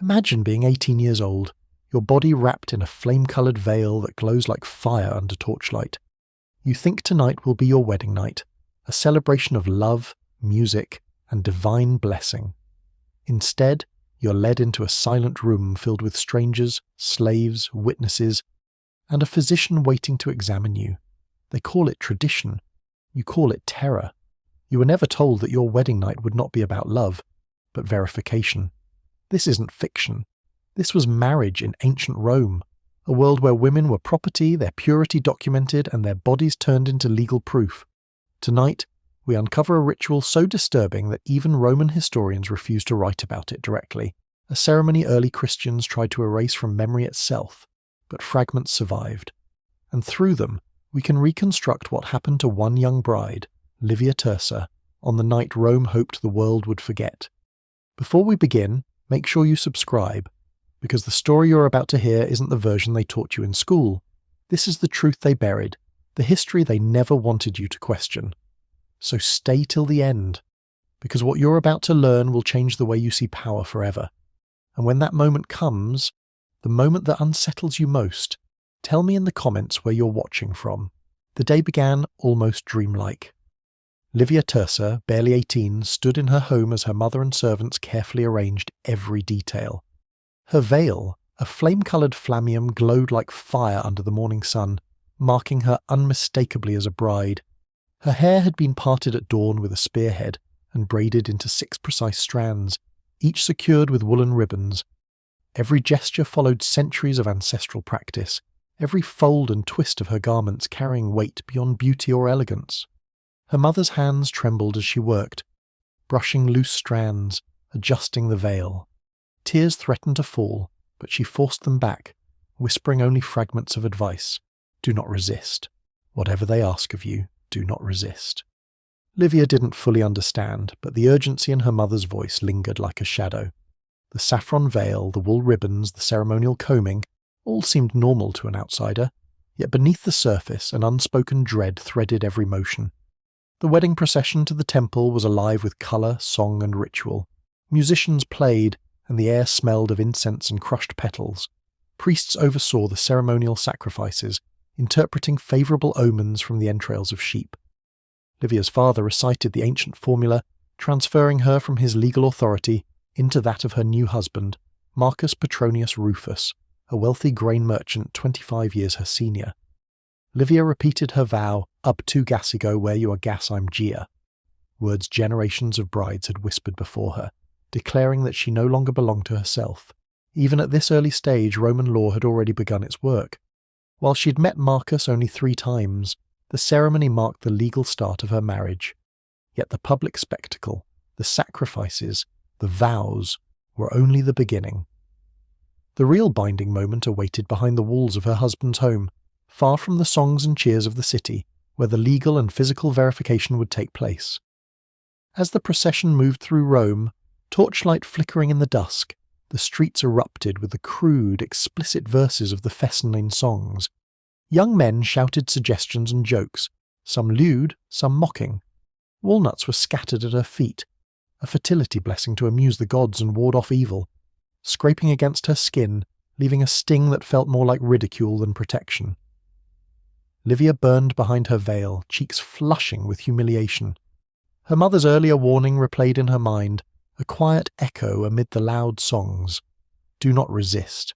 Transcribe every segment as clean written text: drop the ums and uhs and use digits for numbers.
Imagine being 18 years old, your body wrapped in a flame-coloured veil that glows like fire under torchlight. You think tonight will be your wedding night, a celebration of love, music, and divine blessing. Instead, you're led into a silent room filled with strangers, slaves, witnesses, and a physician waiting to examine you. They call it tradition. You call it terror. You were never told that your wedding night would not be about love, but verification. This isn't fiction. This was marriage in ancient Rome, a world where women were property, their purity documented, and their bodies turned into legal proof. Tonight, we uncover a ritual so disturbing that even Roman historians refuse to write about it directly, a ceremony early Christians tried to erase from memory itself, but fragments survived. And through them, we can reconstruct what happened to one young bride, Livia Tersa, on the night Rome hoped the world would forget. Before we begin, make sure you subscribe, because the story you're about to hear isn't the version they taught you in school. This is the truth they buried, the history they never wanted you to question. So stay till the end, because what you're about to learn will change the way you see power forever. And when that moment comes, the moment that unsettles you most, tell me in the comments where you're watching from. The day began almost dreamlike. Livia Tersa, barely 18, stood in her home as her mother and servants carefully arranged every detail. Her veil, a flame-coloured flammeum, glowed like fire under the morning sun, marking her unmistakably as a bride. Her hair had been parted at dawn with a spearhead and braided into 6 precise strands, each secured with woolen ribbons. Every gesture followed centuries of ancestral practice, every fold and twist of her garments carrying weight beyond beauty or elegance. Her mother's hands trembled as she worked, brushing loose strands, adjusting the veil. Tears threatened to fall, but she forced them back, whispering only fragments of advice. Do not resist. Whatever they ask of you, do not resist. Livia didn't fully understand, but the urgency in her mother's voice lingered like a shadow. The saffron veil, the wool ribbons, the ceremonial combing, all seemed normal to an outsider, yet beneath the surface an unspoken dread threaded every motion. The wedding procession to the temple was alive with colour, song and ritual. Musicians played, and the air smelled of incense and crushed petals. Priests oversaw the ceremonial sacrifices, interpreting favourable omens from the entrails of sheep. Livia's father recited the ancient formula, transferring her from his legal authority into that of her new husband, Marcus Petronius Rufus, a wealthy grain merchant 25 years her senior. Livia repeated her vow, "Up to Gassigo, where you are gas I'm Gia," words generations of brides had whispered before her, declaring that she no longer belonged to herself. Even at this early stage, Roman law had already begun its work. While she'd met Marcus only 3 times, the ceremony marked the legal start of her marriage. Yet the public spectacle, the sacrifices, the vows, were only the beginning. The real binding moment awaited behind the walls of her husband's home, far from the songs and cheers of the city, where the legal and physical verification would take place. As the procession moved through Rome, torchlight flickering in the dusk, the streets erupted with the crude, explicit verses of the Festive songs. Young men shouted suggestions and jokes, some lewd, some mocking. Walnuts were scattered at her feet, a fertility blessing to amuse the gods and ward off evil, scraping against her skin, leaving a sting that felt more like ridicule than protection. Livia burned behind her veil, cheeks flushing with humiliation. Her mother's earlier warning replayed in her mind, a quiet echo amid the loud songs. Do not resist.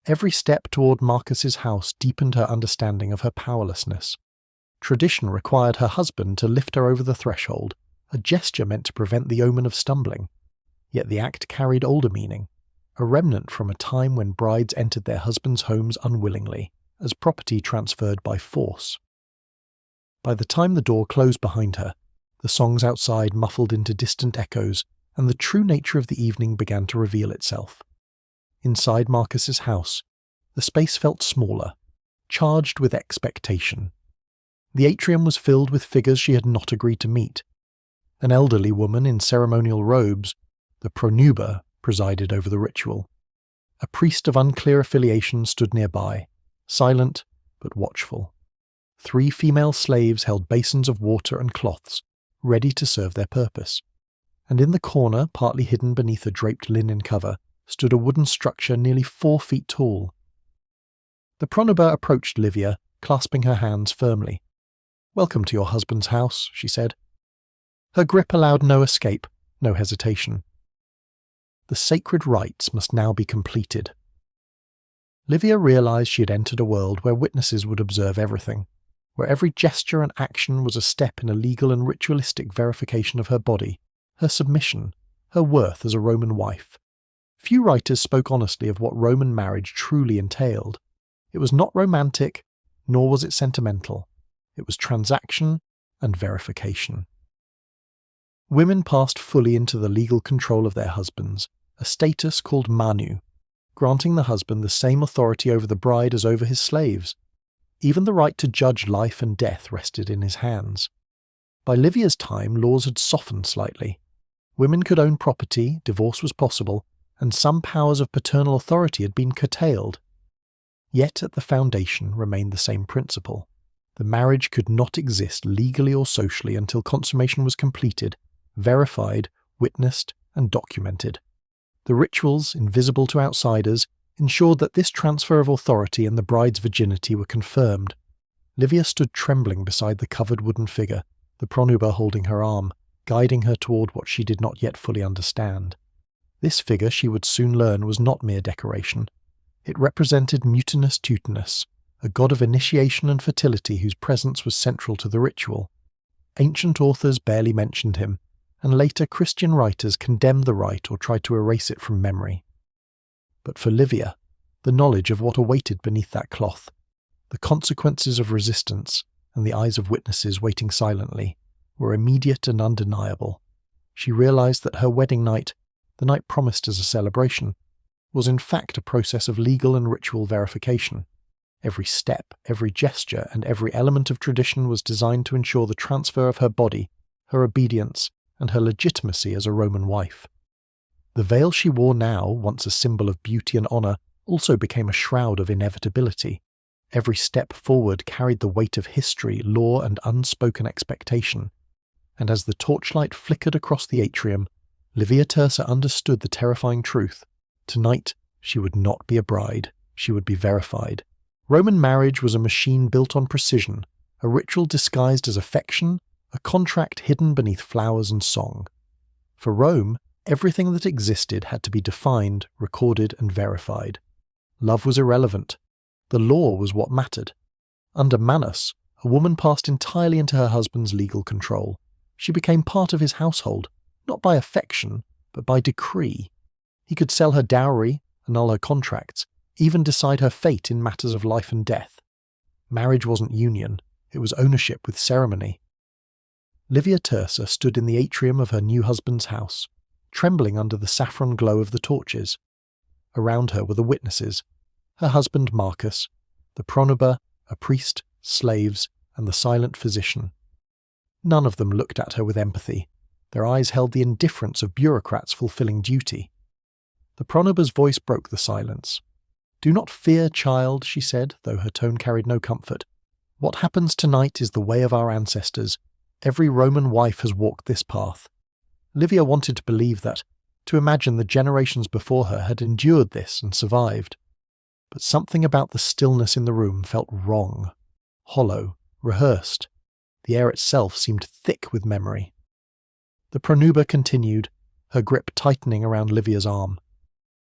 Every step toward Marcus's house deepened her understanding of her powerlessness. Tradition required her husband to lift her over the threshold, a gesture meant to prevent the omen of stumbling. Yet the act carried older meaning, a remnant from a time when brides entered their husbands' homes unwillingly, as property transferred by force. By the time the door closed behind her, the songs outside muffled into distant echoes, and the true nature of the evening began to reveal itself. Inside Marcus's house, the space felt smaller, charged with expectation. The atrium was filled with figures she had not agreed to meet. An elderly woman in ceremonial robes, the pronuba, presided over the ritual. A priest of unclear affiliation stood nearby, silent but watchful. 3 female slaves held basins of water and cloths, ready to serve their purpose. And in the corner, partly hidden beneath a draped linen cover, stood a wooden structure nearly 4 feet tall. The pronuba approached Livia, clasping her hands firmly. "Welcome to your husband's house," she said. Her grip allowed no escape, no hesitation. The sacred rites must now be completed. Livia realized she had entered a world where witnesses would observe everything, where every gesture and action was a step in a legal and ritualistic verification of her body, her submission, her worth as a Roman wife. Few writers spoke honestly of what Roman marriage truly entailed. It was not romantic, nor was it sentimental. It was transaction and verification. Women passed fully into the legal control of their husbands, a status called manu, granting the husband the same authority over the bride as over his slaves. Even the right to judge life and death rested in his hands. By Livia's time, laws had softened slightly. Women could own property, divorce was possible, and some powers of paternal authority had been curtailed. Yet at the foundation remained the same principle. The marriage could not exist legally or socially until consummation was completed, verified, witnessed, and documented. The rituals, invisible to outsiders, ensured that this transfer of authority and the bride's virginity were confirmed. Livia stood trembling beside the covered wooden figure, the pronuba holding her arm, guiding her toward what she did not yet fully understand. This figure, she would soon learn, was not mere decoration. It represented Mutinous Teutonus, a god of initiation and fertility whose presence was central to the ritual. Ancient authors barely mentioned him, and later Christian writers condemned the rite or tried to erase it from memory. But for Livia, the knowledge of what awaited beneath that cloth, the consequences of resistance, and the eyes of witnesses waiting silently, were immediate and undeniable. She realized that her wedding night, the night promised as a celebration, was in fact a process of legal and ritual verification. Every step, every gesture, and every element of tradition was designed to ensure the transfer of her body, her obedience, and her legitimacy as a Roman wife. The veil she wore now, once a symbol of beauty and honor, also became a shroud of inevitability. Every step forward carried the weight of history, law, and unspoken expectation. And as the torchlight flickered across the atrium, Livia Tirsa understood the terrifying truth. Tonight, she would not be a bride, she would be verified. Roman marriage was a machine built on precision, a ritual disguised as affection, a contract hidden beneath flowers and song. For Rome, everything that existed had to be defined, recorded, and verified. Love was irrelevant. The law was what mattered. Under Manus, a woman passed entirely into her husband's legal control. She became part of his household, not by affection, but by decree. He could sell her dowry, annul her contracts, even decide her fate in matters of life and death. Marriage wasn't union, it was ownership with ceremony. Livia Tirsa stood in the atrium of her new husband's house, trembling under the saffron glow of the torches. Around her were the witnesses, her husband Marcus, the pronuba, a priest, slaves, and the silent physician. None of them looked at her with empathy. Their eyes held the indifference of bureaucrats fulfilling duty. The pronuba's voice broke the silence. "Do not fear, child," she said, though her tone carried no comfort. "What happens tonight is the way of our ancestors. Every Roman wife has walked this path." Livia wanted to believe that, to imagine the generations before her had endured this and survived. But something about the stillness in the room felt wrong, hollow, rehearsed. The air itself seemed thick with memory. The pronuba continued, her grip tightening around Livia's arm.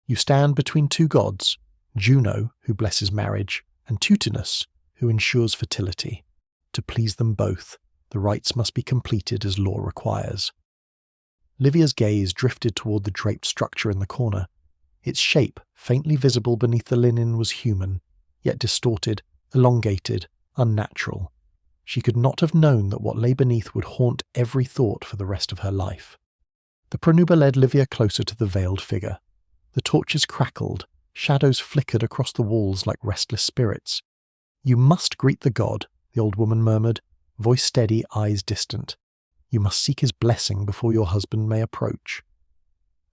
"You stand between two gods, Juno, who blesses marriage, and Teutonus, who ensures fertility. To please them both, the rites must be completed as law requires." Livia's gaze drifted toward the draped structure in the corner. Its shape, faintly visible beneath the linen, was human, yet distorted, elongated, unnatural. She could not have known that what lay beneath would haunt every thought for the rest of her life. The pronuba led Livia closer to the veiled figure. The torches crackled, shadows flickered across the walls like restless spirits. "You must greet the god," the old woman murmured, voice steady, eyes distant. "You must seek his blessing before your husband may approach."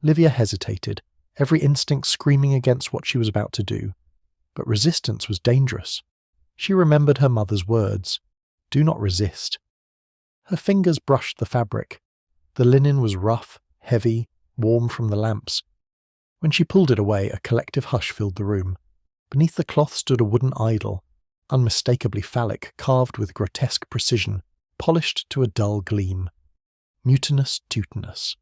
Livia hesitated, every instinct screaming against what she was about to do. But resistance was dangerous. She remembered her mother's words, "Do not resist." Her fingers brushed the fabric. The linen was rough, heavy, warm from the lamps. When she pulled it away, a collective hush filled the room. Beneath the cloth stood a wooden idol, unmistakably phallic, carved with grotesque precision, polished to a dull gleam. Mutinous Teutonus,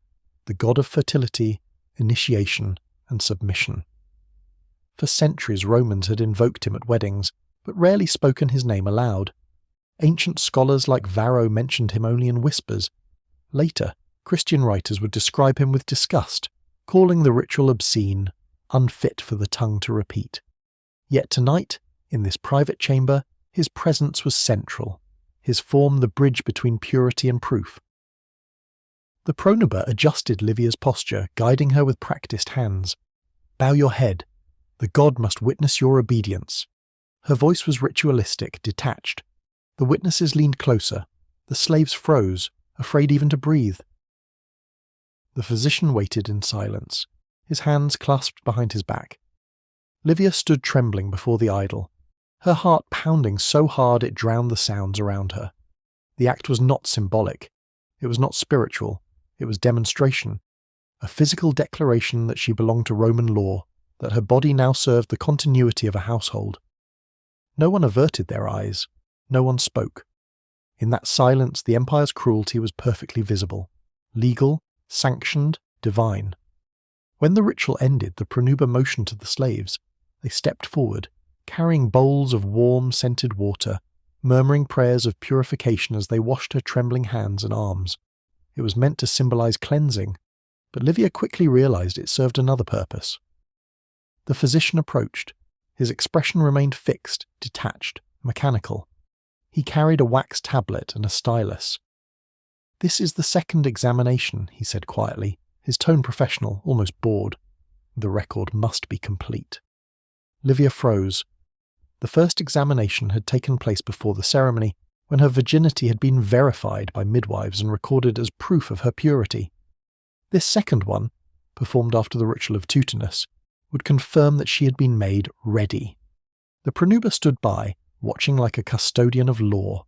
the god of fertility, initiation, and submission. For centuries Romans had invoked him at weddings, but rarely spoken his name aloud. Ancient scholars like Varro mentioned him only in whispers. Later, Christian writers would describe him with disgust, calling the ritual obscene, unfit for the tongue to repeat. Yet tonight, in this private chamber, his presence was central, his form the bridge between purity and proof. The pronuba adjusted Livia's posture, guiding her with practiced hands. "Bow your head. The god must witness your obedience." Her voice was ritualistic, detached. The witnesses leaned closer. The slaves froze, afraid even to breathe. The physician waited in silence, his hands clasped behind his back. Livia stood trembling before the idol, her heart pounding so hard it drowned the sounds around her. The act was not symbolic. It was not spiritual. It was demonstration, a physical declaration that she belonged to Roman law, that her body now served the continuity of a household. No one averted their eyes. No one spoke. In that silence, the empire's cruelty was perfectly visible, legal, sanctioned, divine. When the ritual ended, the pronuba motioned to the slaves. They stepped forward, carrying bowls of warm, scented water, murmuring prayers of purification as they washed her trembling hands and arms. It was meant to symbolize cleansing, but Livia quickly realized it served another purpose. The physician approached. His expression remained fixed, detached, mechanical. He carried a wax tablet and a stylus. "This is the second examination," he said quietly, his tone professional, almost bored. "The record must be complete." Livia froze. The first examination had taken place before the ceremony, when her virginity had been verified by midwives and recorded as proof of her purity. This second one, performed after the ritual of Teutonus, would confirm that she had been made ready. The pronuba stood by, watching like a custodian of law.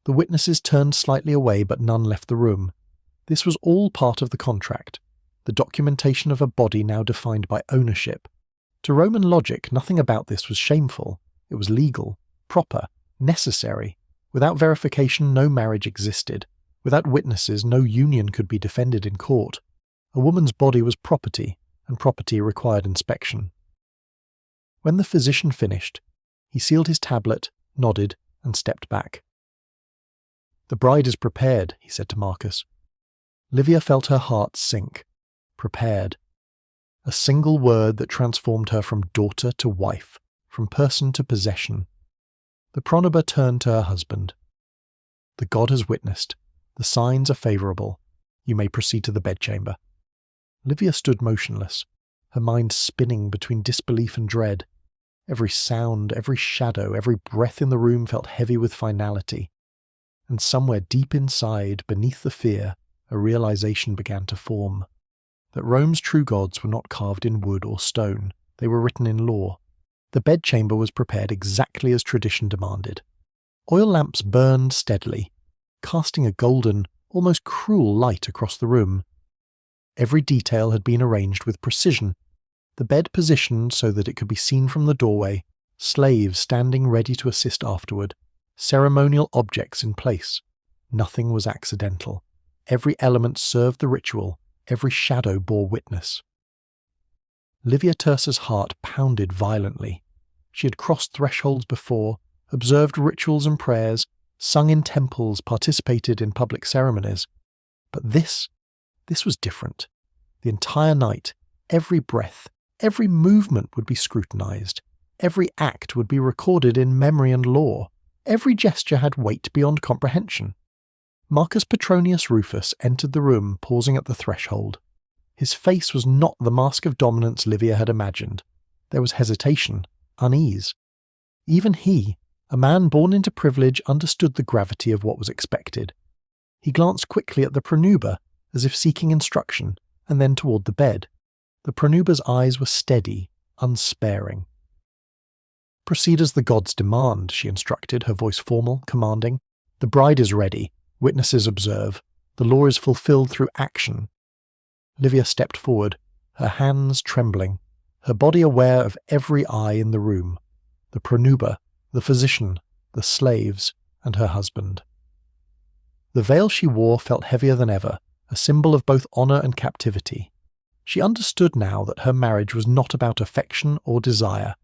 The witnesses turned slightly away, but none left the room. This was all part of the contract, the documentation of a body now defined by ownership. To Roman logic, nothing about this was shameful. It was legal, proper, necessary. Without verification, no marriage existed. Without witnesses, no union could be defended in court. A woman's body was property, and property required inspection. When the physician finished, he sealed his tablet, nodded, and stepped back. "The bride is prepared," he said to Marcus. Livia felt her heart sink. Prepared. A single word that transformed her from daughter to wife, from person to possession. The pronuba turned to her husband. "The god has witnessed. The signs are favourable. You may proceed to the bedchamber." Livia stood motionless, her mind spinning between disbelief and dread. Every sound, every shadow, every breath in the room felt heavy with finality. And somewhere deep inside, beneath the fear, a realization began to form. That Rome's true gods were not carved in wood or stone. They were written in law. The bedchamber was prepared exactly as tradition demanded. Oil lamps burned steadily, casting a golden, almost cruel light across the room. Every detail had been arranged with precision. The bed positioned so that it could be seen from the doorway, slaves standing ready to assist afterward, ceremonial objects in place. Nothing was accidental. Every element served the ritual. Every shadow bore witness. Livia Tursa's heart pounded violently. She had crossed thresholds before, observed rituals and prayers, sung in temples, participated in public ceremonies. But this was different. The entire night, every breath, every movement would be scrutinized. Every act would be recorded in memory and law. Every gesture had weight beyond comprehension. Marcus Petronius Rufus entered the room, pausing at the threshold. His face was not the mask of dominance Livia had imagined. There was hesitation, unease. Even he, a man born into privilege, understood the gravity of what was expected. He glanced quickly at the pronuba, as if seeking instruction, and then toward the bed. The pronuba's eyes were steady, unsparing. "Proceed as the gods demand," she instructed, her voice formal, commanding. "The bride is ready. Witnesses observe. The law is fulfilled through action." Livia stepped forward, her hands trembling, her body aware of every eye in the room, the pronuba, the physician, the slaves, and her husband. The veil she wore felt heavier than ever, a symbol of both honour and captivity. She understood now that her marriage was not about affection or desire.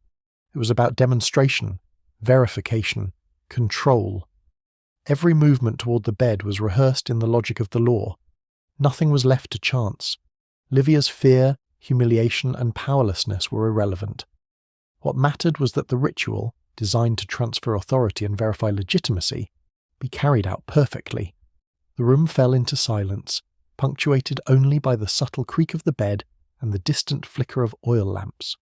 It was about demonstration, verification, control. Every movement toward the bed was rehearsed in the logic of the law. Nothing was left to chance. Livia's fear, humiliation, and powerlessness were irrelevant. What mattered was that the ritual, designed to transfer authority and verify legitimacy, be carried out perfectly. The room fell into silence, punctuated only by the subtle creak of the bed and the distant flicker of oil lamps.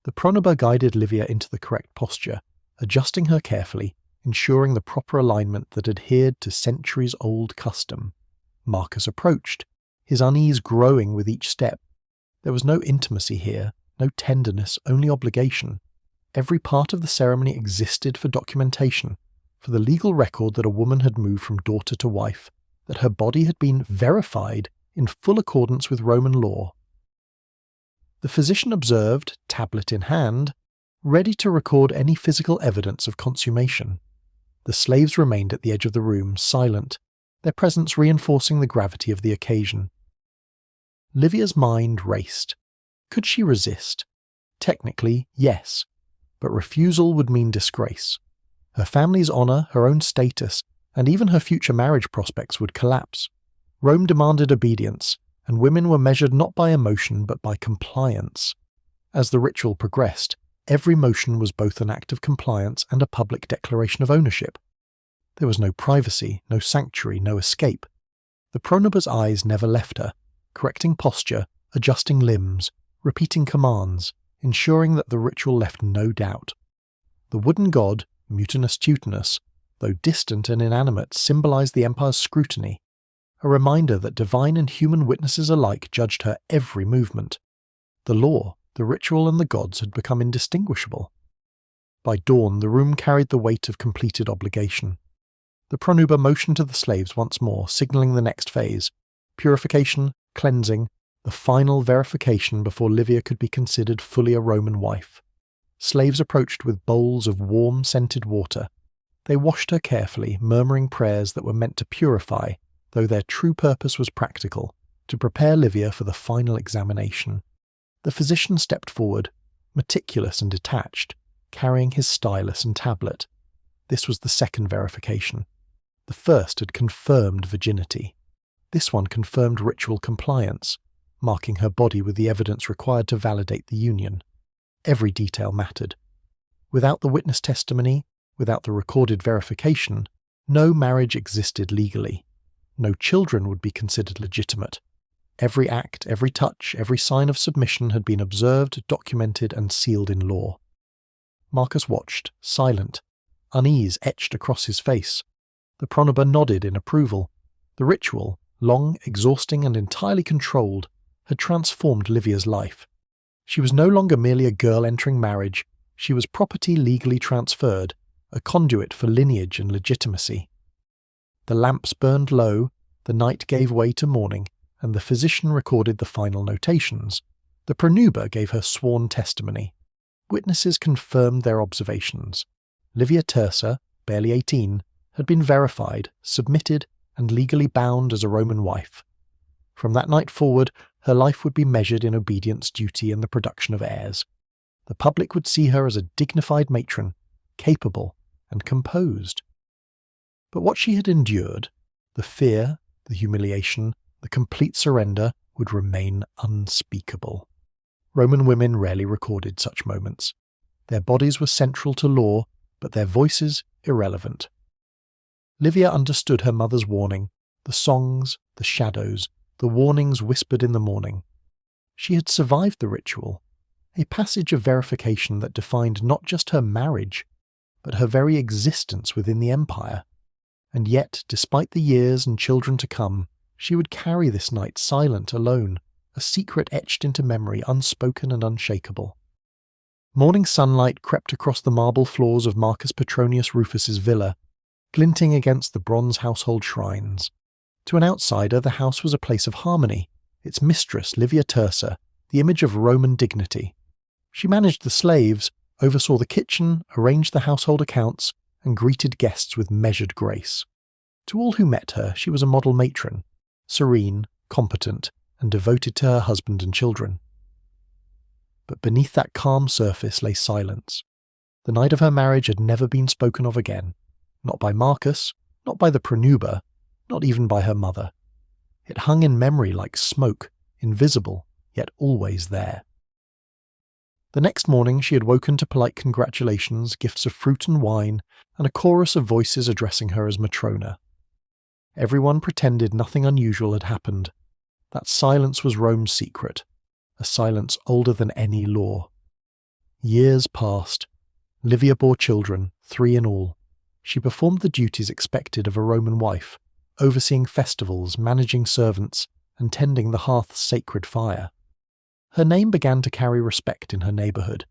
The pronuba guided Livia into the correct posture, adjusting her carefully, ensuring the proper alignment that adhered to centuries-old custom. Marcus approached, his unease growing with each step. There was no intimacy here, no tenderness, only obligation. Every part of the ceremony existed for documentation, for the legal record that a woman had moved from daughter to wife, that her body had been verified in full accordance with Roman law. The physician observed, tablet in hand, ready to record any physical evidence of consummation. The slaves remained at the edge of the room, silent, their presence reinforcing the gravity of the occasion. Livia's mind raced. Could she resist? Technically, yes, but refusal would mean disgrace. Her family's honour, her own status, and even her future marriage prospects would collapse. Rome demanded obedience, and women were measured not by emotion but by compliance. As the ritual progressed, every motion was both an act of compliance and a public declaration of ownership. There was no privacy, no sanctuary, no escape. The pronuba's eyes never left her, correcting posture, adjusting limbs, repeating commands, ensuring that the ritual left no doubt. The wooden god, Mutinus Tutinus, though distant and inanimate, symbolized the empire's scrutiny, a reminder that divine and human witnesses alike judged her every movement. The law, the ritual, and the gods had become indistinguishable. By dawn, the room carried the weight of completed obligation. The pronuba motioned to the slaves once more, signaling the next phase: purification, cleansing, the final verification before Livia could be considered fully a Roman wife. Slaves approached with bowls of warm, scented water. They washed her carefully, murmuring prayers that were meant to purify, though their true purpose was practical, to prepare Livia for the final examination. The physician stepped forward, meticulous and detached, carrying his stylus and tablet. This was the second verification. The first had confirmed virginity. This one confirmed ritual compliance, marking her body with the evidence required to validate the union. Every detail mattered. Without the witness testimony, without the recorded verification, no marriage existed legally. No children would be considered legitimate. Every act, every touch, every sign of submission had been observed, documented, and sealed in law. Marcus watched, silent, unease etched across his face. The pronuba nodded in approval. The ritual, long, exhausting, and entirely controlled, had transformed Livia's life. She was no longer merely a girl entering marriage, she was property legally transferred, a conduit for lineage and legitimacy. The lamps burned low, the night gave way to morning, and the physician recorded the final notations. The pronuba gave her sworn testimony. Witnesses confirmed their observations. Livia Tersa, barely 18, had been verified, submitted, and legally bound as a Roman wife. From that night forward, her life would be measured in obedience, duty, and the production of heirs. The public would see her as a dignified matron, capable and composed. But what she had endured, the fear, the humiliation, the complete surrender, would remain unspeakable. Roman women rarely recorded such moments. Their bodies were central to law, but their voices irrelevant. Livia understood her mother's warning, the songs, the shadows, the warnings whispered in the morning. She had survived the ritual, a passage of verification that defined not just her marriage, but her very existence within the empire. And yet, despite the years and children to come, she would carry this night silent, alone, a secret etched into memory, unspoken and unshakable. Morning sunlight crept across the marble floors of Marcus Petronius Rufus's villa, glinting against the bronze household shrines. To an outsider, the house was a place of harmony. Its mistress, Livia Tersa, the image of Roman dignity. She managed the slaves, oversaw the kitchen, arranged the household accounts, and greeted guests with measured grace. To all who met her, she was a model matron, serene, competent, and devoted to her husband and children. But beneath that calm surface lay silence. The night of her marriage had never been spoken of again, not by Marcus, not by the pronuba, not even by her mother. It hung in memory like smoke, invisible, yet always there. The next morning she had woken to polite congratulations, gifts of fruit and wine, and a chorus of voices addressing her as Matrona. Everyone pretended nothing unusual had happened. That silence was Rome's secret, a silence older than any law. Years passed. Livia bore children, 3 in all. She performed the duties expected of a Roman wife, overseeing festivals, managing servants, and tending the hearth's sacred fire. Her name began to carry respect in her neighbourhood.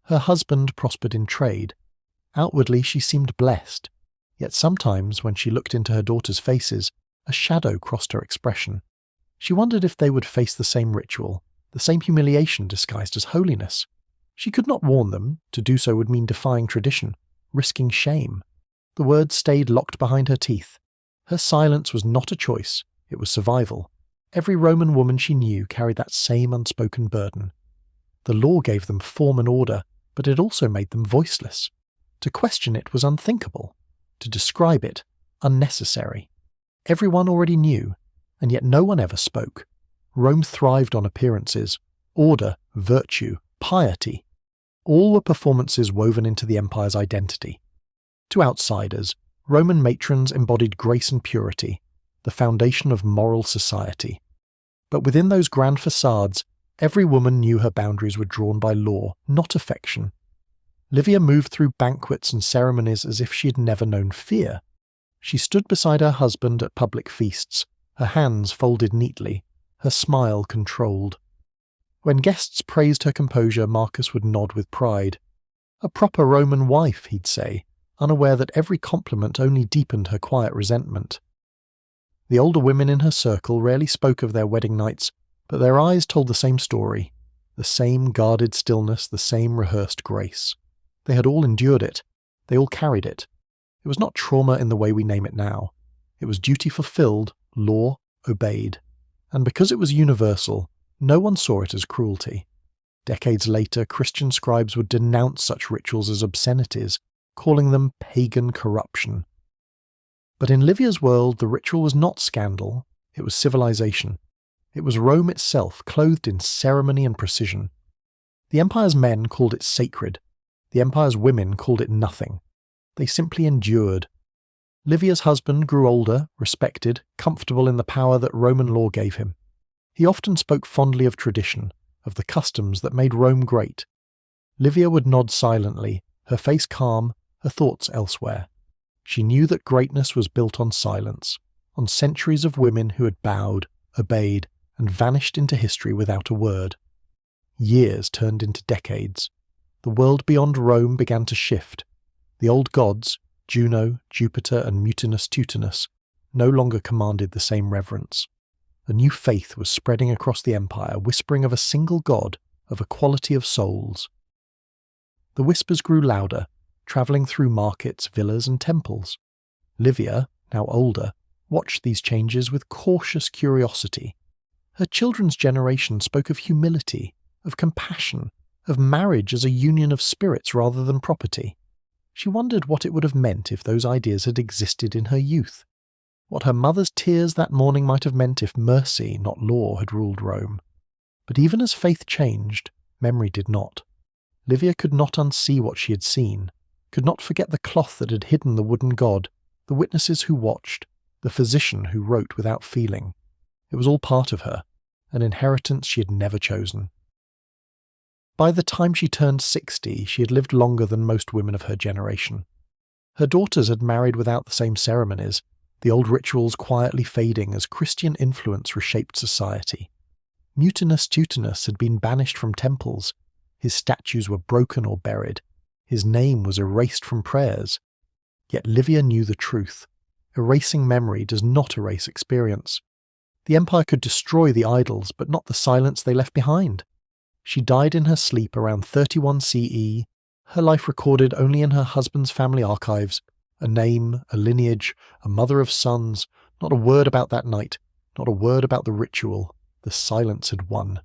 Her husband prospered in trade. Outwardly she seemed blessed, yet sometimes when she looked into her daughters' faces, a shadow crossed her expression. She wondered if they would face the same ritual, the same humiliation disguised as holiness. She could not warn them. To do so would mean defying tradition, risking shame. The words stayed locked behind her teeth. Her silence was not a choice, it was survival. Every Roman woman she knew carried that same unspoken burden. The law gave them form and order, but it also made them voiceless. To question it was unthinkable. To describe it, unnecessary. Everyone already knew, and yet no one ever spoke. Rome thrived on appearances, order, virtue, piety. All were performances woven into the empire's identity. To outsiders, Roman matrons embodied grace and purity, the foundation of moral society. But within those grand facades, every woman knew her boundaries were drawn by law, not affection. Livia moved through banquets and ceremonies as if she had never known fear. She stood beside her husband at public feasts, her hands folded neatly, her smile controlled. When guests praised her composure, Marcus would nod with pride. A proper Roman wife, he'd say, unaware that every compliment only deepened her quiet resentment. The older women in her circle rarely spoke of their wedding nights, but their eyes told the same story, the same guarded stillness, the same rehearsed grace. They had all endured it. They all carried it. It was not trauma in the way we name it now. It was duty fulfilled, law obeyed. And because it was universal, no one saw it as cruelty. Decades later, Christian scribes would denounce such rituals as obscenities, calling them pagan corruption. But in Livia's world, the ritual was not scandal, it was civilization. It was Rome itself, clothed in ceremony and precision. The empire's men called it sacred. The empire's women called it nothing. They simply endured. Livia's husband grew older, respected, comfortable in the power that Roman law gave him. He often spoke fondly of tradition, of the customs that made Rome great. Livia would nod silently, her face calm, her thoughts elsewhere. She knew that greatness was built on silence, on centuries of women who had bowed, obeyed, and vanished into history without a word. Years turned into decades. The world beyond Rome began to shift. The old gods, Juno, Jupiter, and Mutinus Tutinus, no longer commanded the same reverence. A new faith was spreading across the empire, whispering of a single god, of equality of souls. The whispers grew louder, travelling through markets, villas, and temples. Livia, now older, watched these changes with cautious curiosity. Her children's generation spoke of humility, of compassion, of marriage as a union of spirits rather than property. She wondered what it would have meant if those ideas had existed in her youth. What her mother's tears that morning might have meant if mercy, not law, had ruled Rome. But even as faith changed, memory did not. Livia could not unsee what she had seen, could not forget the cloth that had hidden the wooden god, the witnesses who watched, the physician who wrote without feeling. It was all part of her, an inheritance she had never chosen. By the time she turned 60, she had lived longer than most women of her generation. Her daughters had married without the same ceremonies, the old rituals quietly fading as Christian influence reshaped society. Mutinus Tutinus had been banished from temples. His statues were broken or buried. His name was erased from prayers. Yet Livia knew the truth. Erasing memory does not erase experience. The empire could destroy the idols, but not the silence they left behind. She died in her sleep around 31 CE, her life recorded only in her husband's family archives, a name, a lineage, a mother of sons, not a word about that night, not a word about the ritual. The silence had won.